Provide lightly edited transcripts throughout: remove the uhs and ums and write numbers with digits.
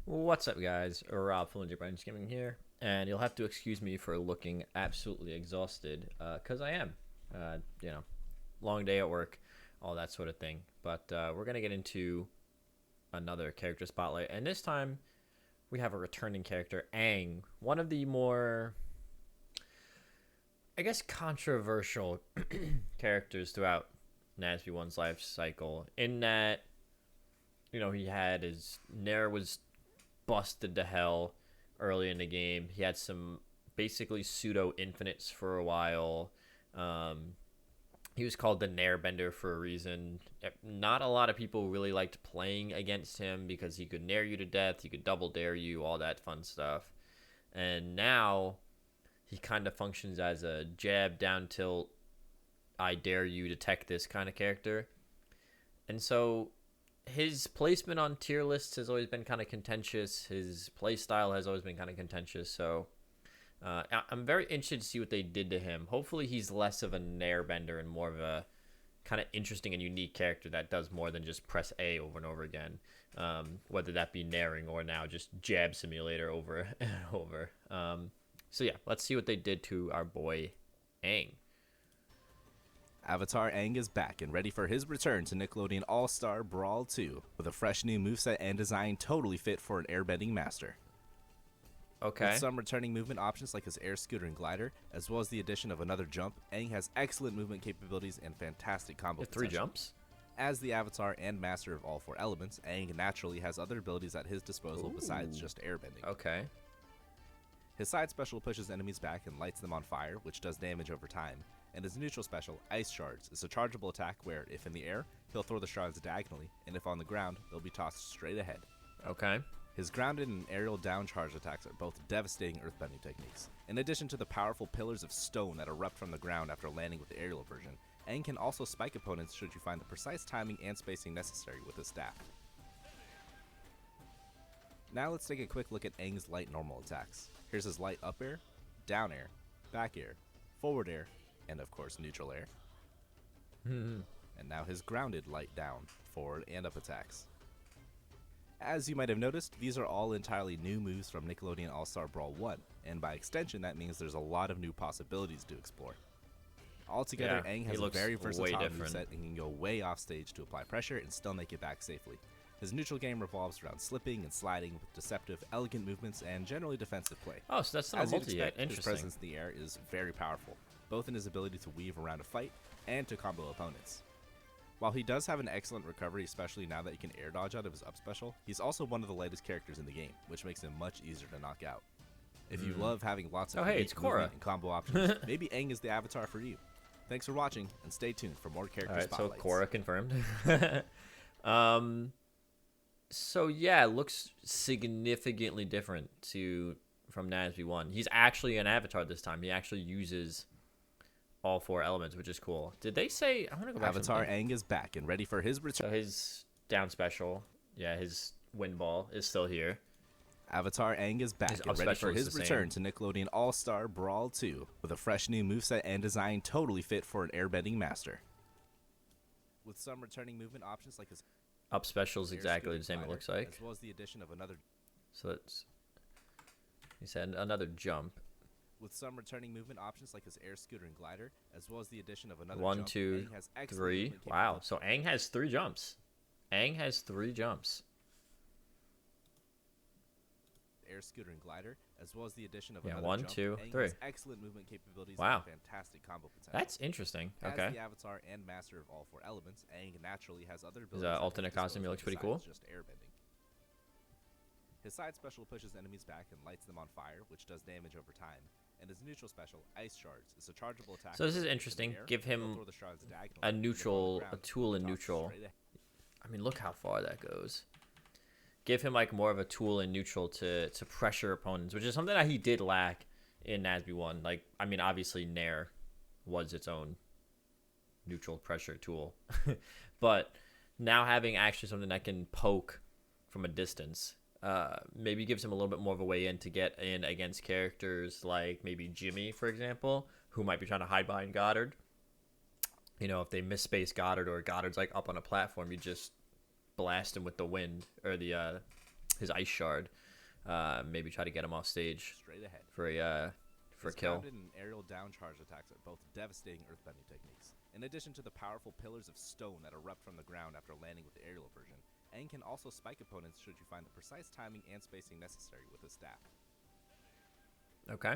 What's up, guys? Rob from Legit Brains Gaming here, and you'll have to excuse me for looking absolutely exhausted, because I am. You know, long day at work, all that sort of thing. But we're gonna get into another character spotlight, and this time we have a returning character, Aang, one of the more, I guess, controversial characters throughout Nasby One's life cycle. In that, he had his Nair was busted to hell early in the game. He had some basically pseudo infinites for a while. Um, he was called the nairbender for a reason. Not a lot of people really liked playing against him because he could nair you to death, he could double dare you, all that fun stuff. And now he kind of functions as a jab down tilt, I dare you to tech this kind of character. And so his placement on tier lists has always been kind of contentious. His play style has always been kind of contentious. So I'm very interested to see what they did to him. Hopefully he's less of a nairbender and more of a kind of interesting and unique character that does more than just press A over and over again. Whether that be nairing or now just jab simulator over and over. So yeah, let's see what they did to our boy Aang. Avatar Aang is back and ready for his return to Nickelodeon All-Star Brawl 2, with a fresh new moveset and design totally fit for an airbending master. Okay. With some returning movement options like his air scooter and glider, as well as the addition of another jump, Aang has excellent movement capabilities and fantastic combo Three potential. jumps. As the Avatar and master of all four elements, Aang naturally has other abilities at his disposal besides just airbending. Okay. His side special pushes enemies back and lights them on fire, which does damage over time. And his neutral special, Ice Shards, is a chargeable attack where, if in the air, he'll throw the shards diagonally, and if on the ground, they'll be tossed straight ahead. Okay. His grounded and aerial down charge attacks are both devastating earthbending techniques. In addition to the powerful pillars of stone that erupt from the ground after landing with the aerial version, Aang can also spike opponents should you find the precise timing and spacing necessary with his staff. Now let's take a quick look at Aang's light normal attacks. Here's his light up air, down air, back air, forward air, and of course neutral air. And now his grounded light down, forward, and up attacks. As you might have noticed, these are all entirely new moves from Nickelodeon All-Star Brawl 1, and by extension that means there's a lot of new possibilities to explore. Altogether, Yeah, Aang he has a looks very way versatile different. moveset and can go way off stage to apply pressure and still make it back safely. His neutral game revolves around slipping and sliding with deceptive, elegant movements and generally defensive play. Oh, so that's not As a you'd multi yet. expect, his Interesting. presence in the air is very powerful, both in his ability to weave around a fight and to combo opponents. While he does have an excellent recovery, especially now that he can air dodge out of his up special, he's also one of the lightest characters in the game, which makes him much easier to knock out. If you love having lots of Oh, hey, unique it's Korra. movement and combo options, maybe Aang is the avatar for you. Thanks for watching, and stay tuned for more character All right, so spotlights. Korra confirmed. So yeah, it looks significantly different from Nasby One. He's actually an avatar this time. He actually uses all four elements, which is cool. Did they say? I want to go back. Avatar Aang is back and ready for his return. So his down special, yeah, his wind ball is still here. Avatar Aang is back His and up ready special for is his the return same. to Nickelodeon All-Star Brawl 2, with a fresh new moveset and design totally fit for an airbending master. With some returning movement options like his Up special is air exactly scooter the same. It glider, looks like. as well as the addition of another. So it's. He said another jump. With some returning movement options like his air scooter and glider, as well as the addition of another. One, jump, two, Aang has excellent three. movement Wow. capabilities. So Aang has three jumps. Aang has three jumps. Air scooter and glider, as well as the addition of Yeah, another one, jump, two, Aang three. has excellent movement capabilities Wow. and fantastic combo potential. That's interesting. As Okay. the avatar and master of all four elements, Aang naturally has other abilities. His at his alternate costume, he disposal looks pretty besides cool. Just airbending. His side special pushes enemies back and lights them on fire, which does damage over time. And his neutral special, Ice Shards, is a chargeable attack. So this is where, if in the interesting. air, Give he'll him throw the shards diagonally, a and if on the neutral, a ground, tool he'll in toss neutral. straight ahead. I mean, look how far that goes. Give him like more of a tool in neutral to pressure opponents, which is something that he did lack in Nasby One. Like, I mean, obviously Nair was its own neutral pressure tool, but now having actually something that can poke from a distance, maybe gives him a little bit more of a way in to get in against characters like maybe Jimmy, for example, who might be trying to hide behind Goddard. You know, if they misspace Goddard or Goddard's like up on a platform, you just blast him with the wind or the his ice shard. Maybe try to get him off stage straight ahead. for a His kill. grounded and aerial down charge attacks are both devastating earthbending techniques. In addition to the powerful pillars of stone that erupt from the ground after landing with the aerial version, Aang can also spike opponents should you find the precise timing and spacing necessary with his staff. Okay.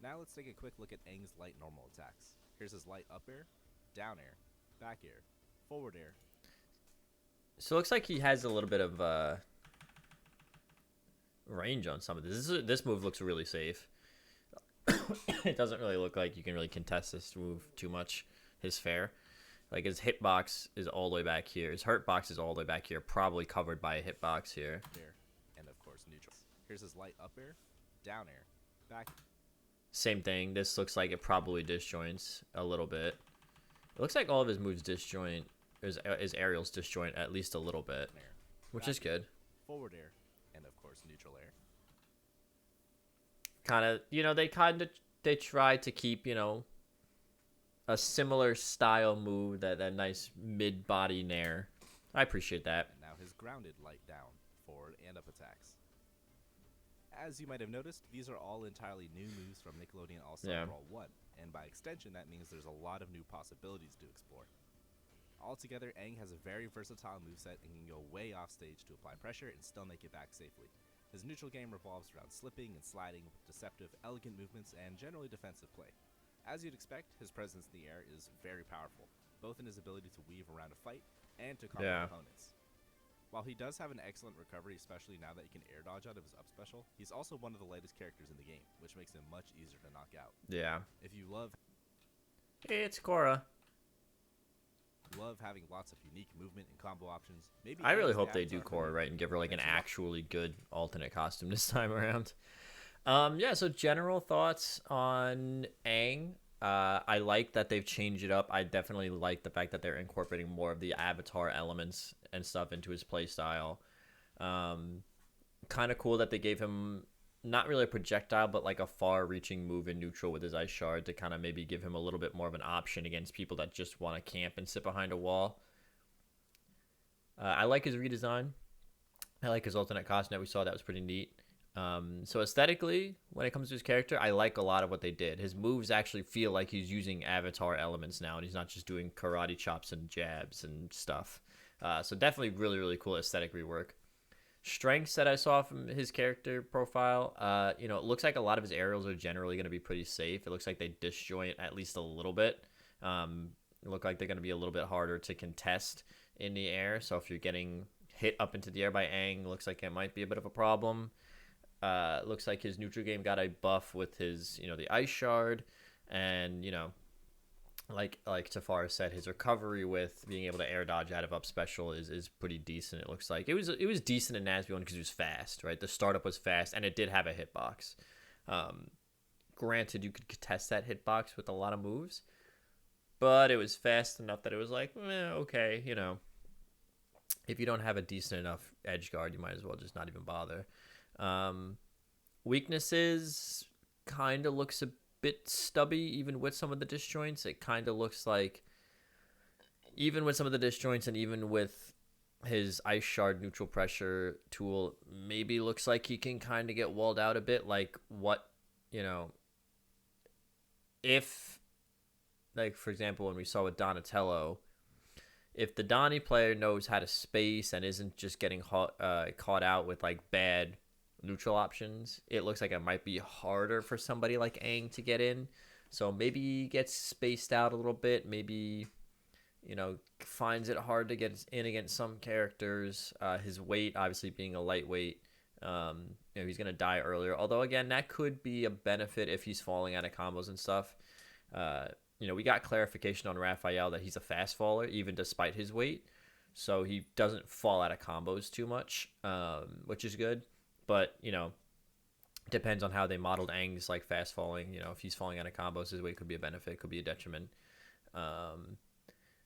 Now let's take a quick look at Aang's light normal attacks. Here's his light up air, down air, back air, forward air. So it looks like he has a little bit of range on some of this. This move looks really safe. It doesn't really look like you can really contest this move too much. His fair. Like his hitbox is all the way back here. His hurt box is all the way back here, probably covered by a hitbox here. Air, and of course neutral. Here's his light up air, down air, back. Same thing. This looks like it probably disjoints a little bit. It looks like all of his moves disjoint. His aerials disjoint at least a little bit, Air, which is good. Forward air, and of course neutral air. Kind of, they try to keep, a similar style move, that nice mid-body nair. I appreciate that. And now his grounded light down, forward and up attacks. As you might have noticed, these are all entirely new moves from Nickelodeon All-Star Brawl 1, and by extension that means there's a lot of new possibilities to explore. Altogether, Aang has a very versatile moveset and can go way off stage to apply pressure and still make it back safely. His neutral game revolves around slipping and sliding with deceptive, elegant movements and generally defensive play. As you'd expect, his presence in the air is very powerful, both in his ability to weave around a fight and to combo opponents. While he does have an excellent recovery, especially now that he can air dodge out of his up special, he's also one of the lightest characters in the game, which makes him much easier to knock out. Yeah. If you love It's Korra. having lots of unique movement and combo options, maybe I really Aang's hope the they do avatar for Korra you. right and give her like an Thanks a lot. actually good alternate costume this time around. Yeah, so general thoughts on Aang. I like that they've changed it up. I definitely like the fact that they're incorporating more of the avatar elements and stuff into his playstyle. Kind of cool that they gave him not really a projectile, but like a far-reaching move in neutral with his ice shard to kind of maybe give him a little bit more of an option against people that just want to camp and sit behind a wall. I like his redesign. I like his alternate costume that we saw. That was pretty neat. So aesthetically, when it comes to his character, I like a lot of what they did. His moves actually feel like he's using avatar elements now, and he's not just doing karate chops and jabs and stuff. So definitely really, really cool aesthetic rework. Strengths that I saw from his character profile, it looks like a lot of his aerials are generally going to be pretty safe. It looks like they disjoint at least a little bit. It look like they're going to be a little bit harder to contest in the air. So if you're getting hit up into the air by Aang, looks like it might be a bit of a problem. Looks like his neutral game got a buff with his, the ice shard, and like Tafara said, his recovery with being able to air dodge out of up special is pretty decent. It looks like it was decent in Nasby 1 because it was fast, right? The startup was fast, and it did have a hitbox. Granted, you could contest that hitbox with a lot of moves, but it was fast enough that it was like, okay, if you don't have a decent enough edge guard, you might as well just not even bother. Weaknesses kind of looks a bit stubby, even with some of the disjoints. It kind of looks like, even with some of the disjoints and even with his ice shard neutral pressure tool, maybe looks like he can kind of get walled out a bit. Like if, like, for example, when we saw with Donatello, if the Donnie player knows how to space and isn't just getting caught out with like bad neutral options, it looks like it might be harder for somebody like Aang to get in. So maybe he gets spaced out a little bit, maybe finds it hard to get in against some characters. His weight obviously being a lightweight, he's gonna die earlier, although again that could be a benefit if he's falling out of combos and stuff. We got clarification on Raphael that he's a fast faller even despite his weight, so he doesn't fall out of combos too much, which is good. But, depends on how they modeled Aang's like fast falling. If he's falling out of combos, his weight could be a benefit, could be a detriment.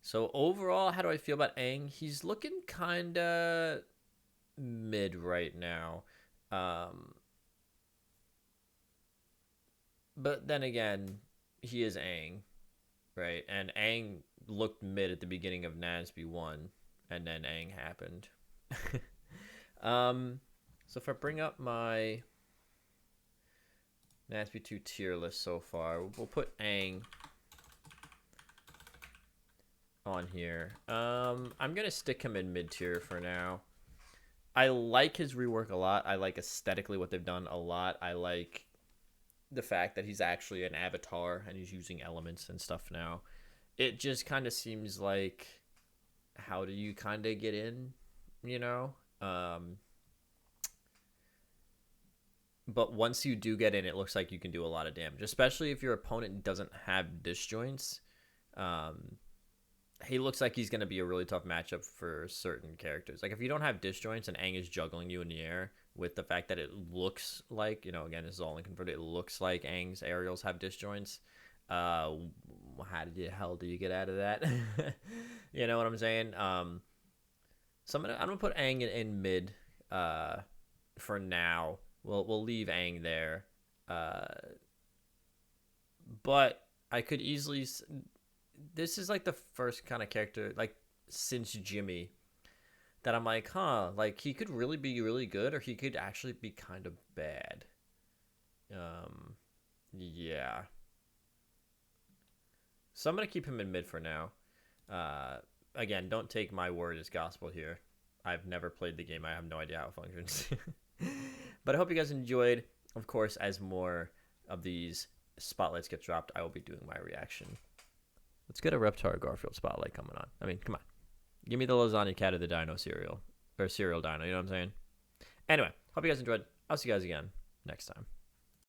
So overall, how do I feel about Aang? He's looking kind of mid right now. But then again, he is Aang, right? And Aang looked mid at the beginning of Nasby 1, and then Aang happened. So if I bring up my Nasby 2 tier list so far, we'll put Aang on here. I'm gonna stick him in mid tier for now. I like his rework a lot. I like aesthetically what they've done a lot. I like the fact that he's actually an avatar and he's using elements and stuff now. It just kind of seems like, how do you kind of get in, you know? But once you do get in, it looks like you can do a lot of damage, especially if your opponent doesn't have disjoints. He looks like he's going to be a really tough matchup for certain characters. Like if you don't have disjoints and Aang is juggling you in the air, with the fact that it looks like, you know, again, this is all inconverted, it looks like Aang's aerials have disjoints. How the hell do you get out of that? You know what I'm saying? So I'm gonna put Aang in mid for now. We'll leave Aang there. But I could easily... This is like the first kind of character, like, since Jimmy, that I'm like, huh, like, he could really be really good, or he could actually be kind of bad. Yeah. So I'm going to keep him in mid for now. Again, don't take my word as gospel here. I've never played the game. I have no idea how it functions. But I hope you guys enjoyed. Of course, as more of these spotlights get dropped, I will be doing my reaction. Let's get a Reptar Garfield spotlight coming on. I mean, come on. Give me the lasagna cat of the dino cereal. Or cereal dino, you know what I'm saying? Anyway, hope you guys enjoyed. I'll see you guys again next time.